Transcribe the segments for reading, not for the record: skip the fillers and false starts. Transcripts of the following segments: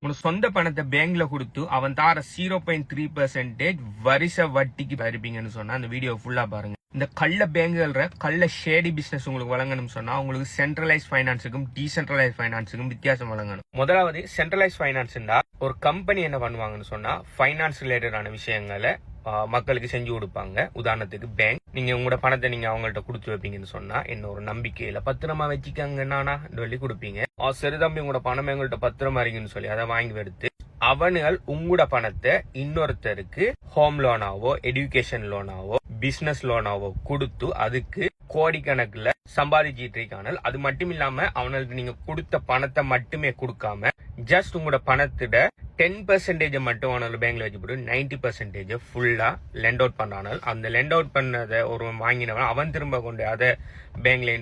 உங்களுக்கு சொந்த பணத்தை பேங்க்ல கொடுத்து அவன் தார 0.3% வருஷ வட்டிக்கு தருப்பீங்கன்னு சொன்னா அந்த வீடியோ ஃபுல்லா பாருங்க. இந்த கள்ள பேங்குகள்ற கள்ள ஷேடி பிசினஸ் உங்களுக்கு வழங்கணும்னு சொன்னா உங்களுக்கு சென்ட்ரலைஸ் ஃபைனான்ஸுக்கும் டீசென்ட்ரலைஸ் ஃபைனான்ஸுக்கும் வித்தியாசம் வழங்கணும். முதலாவது சென்ட்ரலைஸ் ஃபைனான்ஸ்னா ஒரு கம்பெனி என்ன பண்ணுவாங்கன்னு சொன்னா ஃபைனான்ஸ் ரிலேட்டடான விஷயங்களை மக்களுக்கு செஞ்சு கொடுப்பாங்க. உதாரணத்துக்கு பேங்க், நீங்க உங்களோட பணத்தை நீங்க அவங்கள்ட்ட கொடுத்து வைப்பீங்கன்னு சொன்னா என்ன ஒரு நம்பிக்கையில பத்திரமா வச்சுக்காங்கன்னா சொல்லி கொடுப்பீங்க. சரி தம்பி உங்களோட பணம் எங்கள்கிட்ட பத்திரமா இருக்குன்னு சொல்லி அதை வாங்கி எடுத்து அவனுகள் உங்களோட பணத்தை இன்னொருத்தருக்கு ஹோம் லோனாவோ எஜுகேஷன் லோனாவோ பிசினஸ் லோனாவோ கொடுத்து அதுக்கு கோடிக்கணக்குல சம்பாதிச்சிட்டு இருக்காங்க. அது மட்டும் இல்லாம அவனுக்கு நீங்க கொடுத்த பணத்தை மட்டுமே கொடுக்காம ஜஸ்ட் உங்களோட பணத்திட 10% மட்டும் அவனோட பேங்க்ல வச்சு போட்டு 90% ஃபுல்லா லெண்ட் அவுட் பண்ணானால் அந்த லெண்ட் அவுட் பண்ணதை ஒரு வாங்கினவன் அவன் திரும்ப கொண்டு அதை பேங்க்ல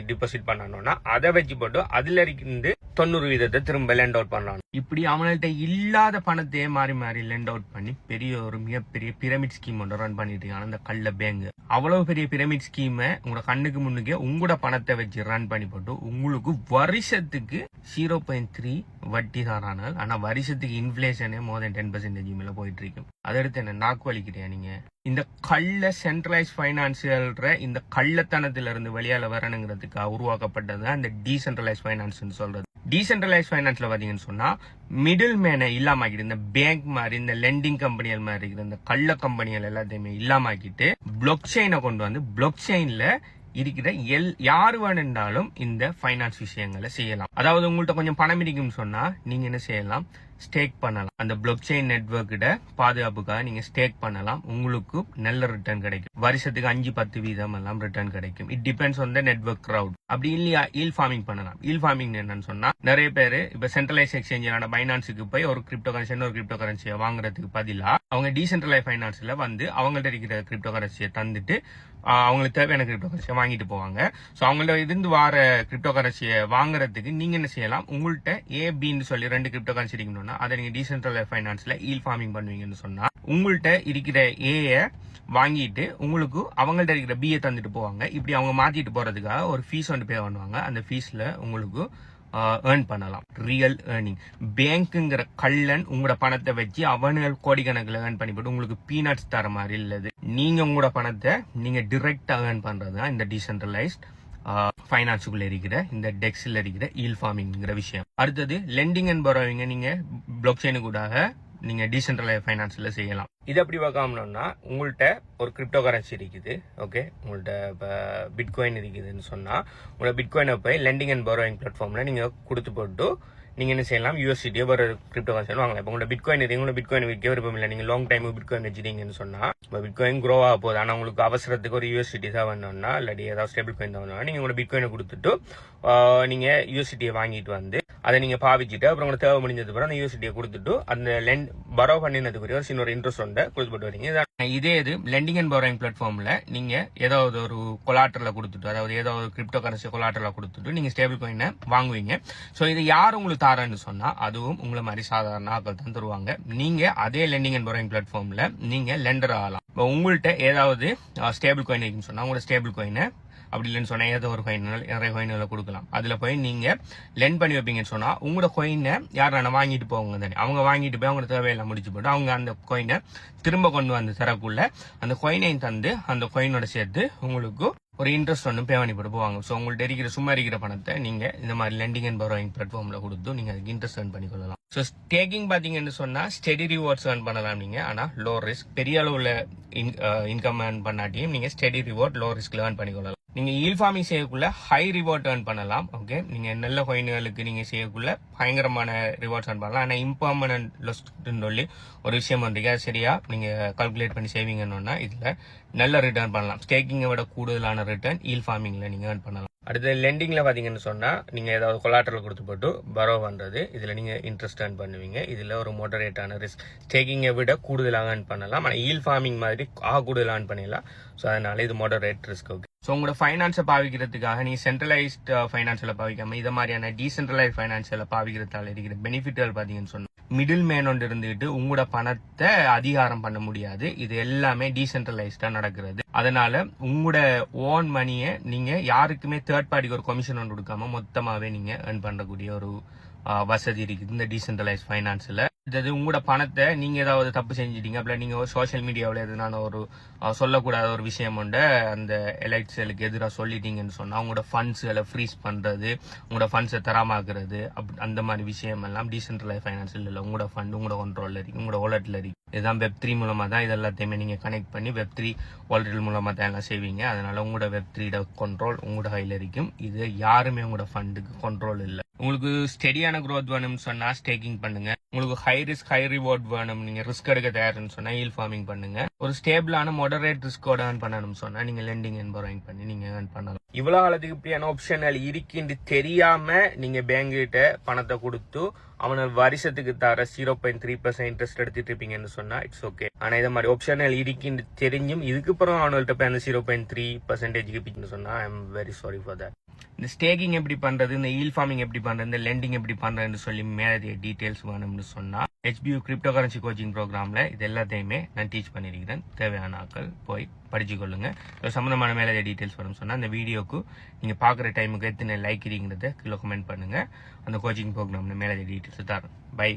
டிபாசிட் பண்ணானோன்னா அதை வச்சு போட்டு அதுல இருந்து 90% திரும்ப லெண்ட் அவுட் பண்ணான். இப்படி அவங்கள்ட்ட இல்லாத பணத்தையே மாறி மாறி லெண்ட் அவுட் பண்ணி பெரிய ஒரு மிகப்பெரிய பிரமிட் ஸ்கீம் ஒன்று ரன் பண்ணிட்டு இருக்காங்க அந்த கள்ள பேங்க். அவ்வளவு பெரிய பிரமிட் ஸ்கீமை உங்களோட கண்ணுக்கு முன்னுக்கே உங்களோட பணத்தை வச்சு ரன் பண்ணி போட்டு உங்களுக்கு வருஷத்துக்கு 0.3 வட்டி தாரானால் ஆனா வருஷத்துக்கு இன்ஃபிளேஷனே மோர் தென் 10% மேல போயிட்டு இருக்கும். அதடுத்து என்ன நாக்கு வலிக்கிறியா நீங்க? இந்த கள்ள சென்ட்ரலைஸ் பைனான்சியல்ற இந்த கள்ளத்தனத்துல இருந்து வெளியால வரணுங்கிறதுக்கு உருவாக்கப்பட்டது இந்த டீசென்ட்ரலைஸ் பைனான்ஸ் சொல்றது. டீசென்ட்ரலைஸ் பைனான்ஸ்ல பாத்தீங்கன்னு சொன்னா மிடில் மேனை இல்லாம ஆக்கிட்டு இந்த பேங்க் மாதிரி இந்த லெண்டிங் கம்பெனிகள் மாதிரி இருக்கிற இந்த கள்ள கம்பெனிகள் எல்லாத்தையுமே இல்லாம ஆக்கிட்டு பிளாக் செயினை கொண்டு வந்து பிளாக் செயின்ல இருக்கிற யாரு வேணும்னாலும் இந்த பைனான்ஸ் விஷயங்களை செய்யலாம். அதாவது உங்கள்ட்ட கொஞ்சம் பணம் இருக்குன்னு சொன்னா நீங்க என்ன செய்யலாம், ஸ்டேக் பண்ணலாம். அந்த பிளாக் செயின் நெட்வொர்க்கிட பாதுகாப்புக்காக நீங்க ஸ்டேக் பண்ணலாம். உங்களுக்கு நல்ல ரிட்டர்ன் கிடைக்கும். வருஷத்துக்கு 5-10% எல்லாம் ரிட்டர்ன் கிடைக்கும். It depends on the network crowd. அப்படி இல்லையா ஈல் ஃபார்மிங் பண்ணலாம். ஈல் ஃபார்மிங் என்னன்னு சொன்னா நிறைய பேர் இப்ப சென்ட்ரலைஸ் எக்ஸ்சேஞ்சான பைனான்ஸுக்கு போய் ஒரு கிரிப்டோ கரன்சி ஒரு கிரிப்டோ கரன்சியை வாங்குறதுக்கு பதிலா அவங்க டீசென்ட்ரலைஸ் ஃபைனான்ஸ்ல வந்து அவங்கள்ட்ட இருக்கிற கிரிப்டோ கரன்சியை தந்துட்டு அவங்களுக்கு தேவையான கிரிப்டோ கரன்சியை வாங்கிட்டு போவாங்க. ஸோ அவங்கள்ட்ட இருந்து வர கிரிப்டோ கரன்சியை வாங்குறதுக்கு நீங்க என்ன செய்யலாம், உங்கள்கிட்ட ஏபின்னு சொல்லி 2 கிரிப்டோ கரன்சி இருக்கணும்னா அதை நீங்க டீசென்ட்ரலைஸ் ஃபைனான்ஸ்ல ஈல் ஃபார்மிங் பண்ணுவீங்கன்னு சொன்னா உங்கள்கிட்ட இருக்கிற ஏய வாங்கிட்டு உங்களுக்கு அவங்கள்ட்ட இருக்கிற பிஏ தந்துட்டு போவாங்க. இப்படி அவங்க மாத்திட்டு போறதுக்காக ஒரு ஃபீஸ் வந்து பே பண்ணுவாங்க. அந்த ஃபீஸ்ல உங்களுக்கு ஏர்ன் பண்ணலாம். Real earning. பேங்க்குங்கிற கள்ளன் உங்களோட பணத்தை வச்சு அவனுகள் கோடிக்கணக்கில் ஏர்ன் பண்ணி போட்டு உங்களுக்கு பீனட்ஸ் தர மாதிரி இல்லது. நீங்க உங்களோட பணத்தை நீங்க டிரெக்டா ஏர்ன் பண்றதுதான் இந்த டீசென்ட்ரலைஸ்ட் ஃபைனான்ஸுக்குள்ள இருக்கிற இந்த டெக்ஸ்ல இருக்கிற ஈல் ஃபார்மிங்கிற விஷயம். அடுத்தது லெண்டிங் அண்ட் பரோவிங்க நீங்க பிளாக் செயின் கூட நீங்க டீசென்ட்ரலைஸ் ஃபைனான்ஸ்ல செய்யலாம். இது அப்படி பார்க்கணும்னா உங்கள்கிட்ட ஒரு கிரிப்டோ கரன்சி இருக்குது, ஓகே, உங்கள்கிட்ட இப்போ பிட்காயின் இருக்குதுன்னு சொன்னா உங்களோட பிட்காயினை போய் லெண்டிங் அண்ட் பரோவிங் பிளாட்ஃபார்ம்ல நீங்க கொடுத்து போட்டு நீங்க என்ன செய்யலாம், யூஎஸ்டிடியோ ஒரு கிரிப்டோ கரன்சி வாங்கலாம். இப்போ உங்களோட பிட்காயின் இருக்கு, உங்களோட பிட்காயின் விற்க விருப்பம் இல்லை, நீங்க லாங் டைம் பிட்காயின் வச்சிருக்கீங்கன்னு சொன்னா பிட்காயின் க்ரோ ஆக போகுது. ஆனால் உங்களுக்கு அவசரத்துக்கு ஒரு யூஎஸ்டிடி தான் வேணும்னா இல்லாட்டி ஏதாவது ஸ்டேபிள் காயின் தான் வேணும்னா நீங்க உங்களோட பிட்காயினை கொடுத்துட்டு நீங்க யூஎஸ்டிடியை வாங்கிட்டு வந்து அதை நீங்க பாவிச்சுட்டு அப்புறம் உங்களுக்கு தேவை முடிஞ்சது பிறகு அந்த யூஎஸ்டியை கொடுத்துட்டு அந்த பரோ பண்ணினதுக்குரிய ஒரு சின்ன ஒரு இன்ட்ரெஸ்ட் வந்து கொடுத்துட்டு வரீங்க. இதே இது லெண்டிங் அண்ட் பரோயிங் பிளாட்ஃபார்ம்ல நீங்க ஏதாவது ஒரு கொலாட்டரில் கொடுத்துட்டு, அதாவது ஏதாவது ஒரு கிரிப்டோ கரன்சி கொலாட்டரில் கொடுத்துட்டு நீங்க ஸ்டேபிள் காயினை வாங்குவீங்க. ஸோ இது யார் உங்களுக்கு தாரன்னு சொன்னா அதுவும் உங்களை மாதிரி சாதாரண ஆட்கள் தான் தருவாங்க. நீங்க அதே லெண்டிங் அண்ட் பரோயிங் பிளாட்ஃபார்ம்ல நீங்க லெண்டர் ஆகலாம். இப்போ உங்கள்கிட்ட ஏதாவது ஸ்டேபிள் காயின் இருக்குன்னு சொன்னா உங்களோட ஸ்டேபிள் காயினை அப்படி இல்லைன்னு சொன்னா ஏதோ ஒரு காயினால் நிறைய காயின்களை கொடுக்கலாம். அதுல போய் நீங்க லெண்ட் பண்ணி வைப்பீங்கன்னு சொன்னா உங்களோட காயினை யாரும் வாங்கிட்டு போவாங்க தானே, அவங்க வாங்கிட்டு போய் அவங்களோட தேவையெல்லாம் முடிச்சு போட்டு அவங்க அந்த காயினை திரும்ப கொண்டு வந்து தரக்குள்ள அந்த காயினையும் தந்து அந்த காயினோட சேர்த்து உங்களுக்கு ஒரு இன்ட்ரெஸ்ட் ஒன்று பே பண்ணி போட்டு போவாங்க. ஸோ உங்கள்ட்ட இருக்கிற சும்மா இருக்கிற பணத்தை நீங்க இந்த மாதிரி லெண்டிங் அண்ட் பரோயிங் பிளாட்ஃபார்ம்ல கொடுத்து நீங்க அதுக்கு இன்ட்ரெஸ்ட் ஏர்ன் பண்ணிக்கொள்ளலாம். ஸோ ஸ்டேக்கிங் பாத்தீங்கன்னு சொன்னா ஸ்டெடி ரிவார்ட்ஸ் ஏர்ன் பண்ணலாம் நீங்க. ஆனா லோ ரிஸ்க். பெரிய அளவுல இன்கம் ஏர்ன் பண்ணாட்டியும் நீங்க ஸ்டெடி ரிவார்ட் லோ ரிஸ்க்ல ஏர்ன் பண்ணிக்கொள்ளலாம். நீங்க ஈல் ஃபார்மிங் செய்யக்குள்ள ஹை ரிவார்ட் ஏர்ன் பண்ணலாம். ஓகே, நீங்க நல்ல காயின்களுக்கு நீங்க செய்யக்குள்ள பயங்கரமான ரிவார்ட்ஸ் ஏர்ன் பண்ணலாம். ஆனா இம்பர்மனன்ட் லாஸ்ட்னு சொல்லி ஒரு விஷயம் வந்தீங்க, சரியா நீங்க கால்குலேட் பண்ணி சேவிங்கன்னா இதுல நல்ல ரிட்டர்ன் பண்ணலாம். ஸ்டேக்கிங்கை விட கூடுதலான ரிட்டர்ன் ஈல் ஃபார்மிங்ல நீங்க ஏர்ன் பண்ணலாம். அடுத்து லெண்டிங்ல பாத்தீங்கன்னு சொன்னா நீங்க ஏதாவது கொலாட்டரல் கொடுத்து போட்டு பரோ பண்றது, இதுல நீங்க இன்ட்ரெஸ்ட் ஏர்ன் பண்ணுவீங்க. இதுல ஒரு மோடரேட்டான ரிஸ்க். ஸ்டேக்கிங்கை விட கூடுதலாக ஏர்ன் பண்ணலாம். ஆனா ஈல் ஃபார்மிங் மாதிரி கூடுதலாக ஏர்ன் பண்ணிடலாம். ஸோ அதனால இது மோடரேட் ரிஸ்க். ஓகே, ஸோ உங்களோட ஃபைனான்ஸை பாவிக்கிறதுக்காக நீ சென்ட்ரலைஸ்ட் ஃபைனான்ஸில் பாவிக்காம இதை மாதிரியான டீசென்ட்ரலைஸ் ஃபைனான்ஸில் பாவிக்கிறதால இருக்கிற பெனிஃபிட்கள் பார்த்தீங்கன்னு சொன்னா மிடில் மேன் ஒன்று இருந்துகிட்டு உங்களோட பணத்தை அதிகாரம் பண்ண முடியாது. இது எல்லாமே டீசென்ட்ரலைஸ்டா நடக்கிறது. அதனால உங்களோட ஓன் மணியை நீங்க யாருக்குமே தேர்ட் பார்ட்டிக்கு ஒரு கமிஷன் ஒன்று கொடுக்காம மொத்தமாவே நீங்க ஏர்ன் பண்ணக்கூடிய ஒரு வசதி இருக்குது இந்த டீசென்ட்ரலைஸ் ஃபைனான்ஸில். இது உங்களோட பணத்தை நீங்க ஏதாவது தப்பு செஞ்சிட்டீங்க அப்படி நீங்க சோஷியல் மீடியாவில் எதுனால ஒரு சொல்லக்கூடாத ஒரு விஷயம் உண்டு அந்த எலைட்ஸ்களுக்கு எதிராக சொல்லிட்டீங்கன்னு சொன்னா உங்களோட ஃபண்ட்ஸ்களை ஃப்ரீஸ் பண்றது, உங்களோட ஃபண்ட்ஸை தரமாக்குறது, அந்த மாதிரி விஷயம் எல்லாம் டீசென்ட்ரலைஸ் ஃபைனான்ஸ் இல்லை. உங்களோட ஃபண்ட் உங்களோட கண்ட்ரோல்ல இருக்கு, உங்களோட வாலெட்ல இருக்கு. இதுதான் Web3 மூலமா தான் இது எல்லாத்தையுமே நீங்க கனெக்ட் பண்ணி Web3 வாலெட் மூலமா தான் எல்லாம் செய்வீங்க. அதனால உங்களோட Web3 கண்ட்ரோல் உங்களோட கையில இருக்கும். இது யாருமே உங்களோட ஃபண்டுக்கு கண்ட்ரோல் இல்லை. உங்களுக்கு ஸ்டெடியான க்ரோத் வேணும்னு சொன்னா ஸ்டேக்கிங் பண்ணுங்க. உங்களுக்கு ஹை ரிஸ்க் ஹை ரிவார்ட் வேணும், நீங்க ரிஸ்க் எடுக்க தயார்னு சொன்னா ஈல் ஃபார்மிங் பண்ணுங்க. ஒரு ஸ்டேபிளான மாடரேட் ரிஸ்கோட ஏர்ன் பண்ணணும்னு சொன்னா நீங்க லெண்டிங் அண்ட் borrowing பண்ணி நீங்க ஏர்ன் பண்ணலாம். இவ்வளவு காலத்துக்கு இப்படியான ஆப்ஷன்கள் இருக்குன்னு தெரியாம நீங்க பேங்க் கிட்ட பணத்தை கொடுத்து அவனை வருஷத்துக்கு தர 0.3% இன்ட்ரெஸ்ட் எடுத்துட்டு இருப்பீங்கன்னு சொன்னா இட்ஸ் ஓகே. ஆனா இதை மாதிரி ஆப்ஷன்கள் இருக்குன்னு தெரிஞ்சும் இதுக்கப்புறம் அவங்கள்ட்ட போய் அந்த 0.3% இருப்பீங்கன்னு சொன்னா I am very sorry for that. இந்த ஸ்டேக்கிங் எப்படி பண்றது, இந்த ஈல் ஃபார்மிங் எப்படி பண்றது, இந்த லெண்டிங் எப்படி பண்றதுன்னு சொல்லி மேலே டீடைல்ஸ் வேணும்னு சொன்னா HBU கிரிப்டோ கரன்சி கோச்சிங் ப்ரோக்ராம்ல இது எல்லாத்தையுமே நான் டீச் பண்ணிருக்கிறேன். தேவையான ஆட்கள் போய் படிச்சு கொள்ளுங்க. சம்பந்தமான மேலே டீடைல்ஸ் வேணும்னு சொன்னா அந்த வீடியோக்கு நீங்க பாக்குற டைமுக்கு எத்தனை லைக் இருக்கீங்கிறத கீழே கமெண்ட் பண்ணுங்க. அந்த கோச்சிங் ப்ரோக்ராம்ல மேலே டீடைல்ஸ் தரேன். பை.